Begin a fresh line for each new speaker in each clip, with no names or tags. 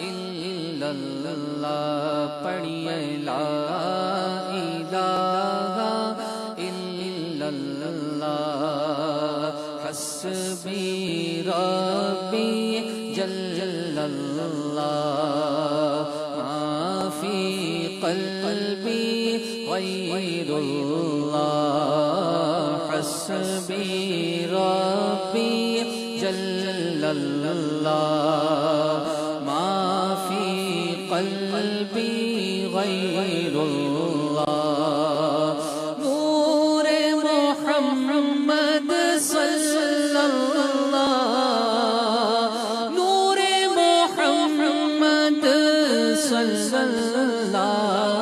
الا اللہ پڑھیے لا الہ الا اللہ حسبی ربی جل اللہ ما فی قلبی غیر اللہ حسبی ربی جل اللہ ما فی قلبی غیر اللہ نور محمد صلی اللہ نور محمد صلی اللہ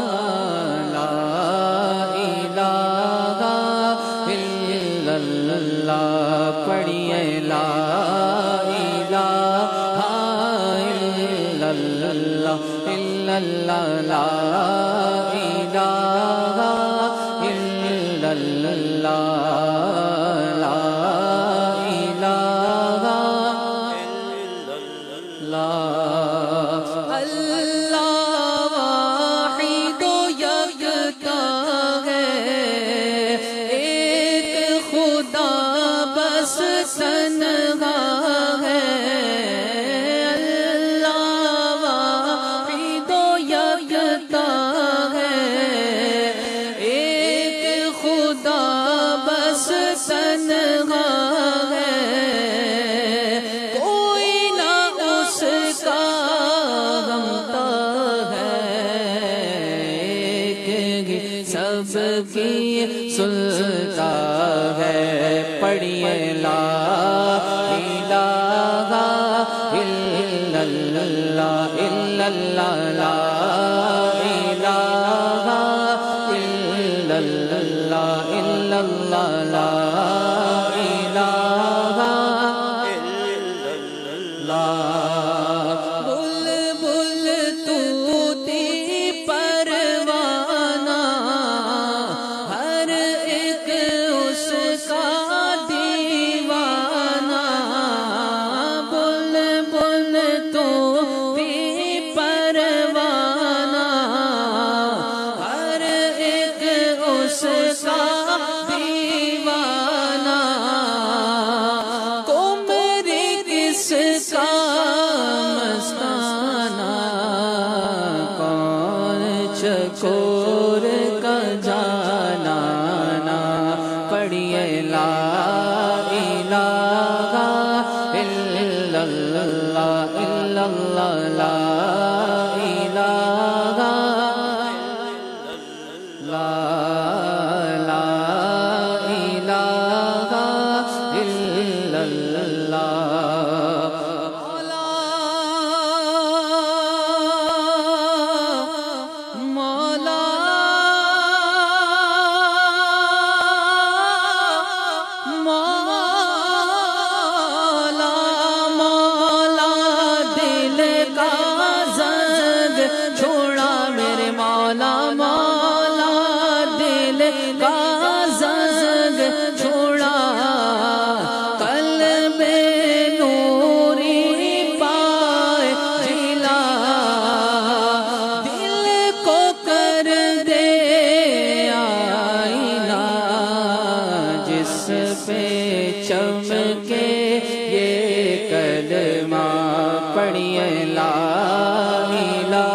لا الہ الا اللہ پڑھیے لا لا لا الہ الا اللہ لا الہ الا اللہ اللہ واحد و یکتا ہے ایک خدا بس تنہا ہے سب کی سلطان ہے پڑھیے لا الہ الا اللہ الا اللہ لا الہ الا اللہ الا اللہ لا الہ الا اللہ بلبل طوطی پروانہ ہر ایک اس کا دیوانہ بلبل طوطی پروانہ ہر ایک اس کا دیوانہ قمری کس کا مستانہ کون چکور کا جانانا پڑھیے لا الہ الا اللہ الا اللہ لا الہ لا لا الہ الا اللہ مولا مولا مولا دل کا زنگ چھوڑا میرے مولا مولا دل کا زنگ چھوڑا قلب نوری پائے جلا دل کو کر دے آئینہ جس پہ چمکے یہ کلمہ پڑھیے لا الہ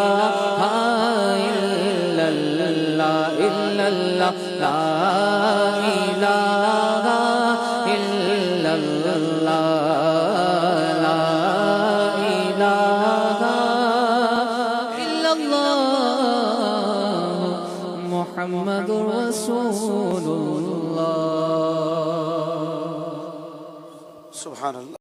الا اللہ الا اللہ لا الہ الا اللہ لا الہ الا اللہ محمد رسول اللہ
سبحان اللہ.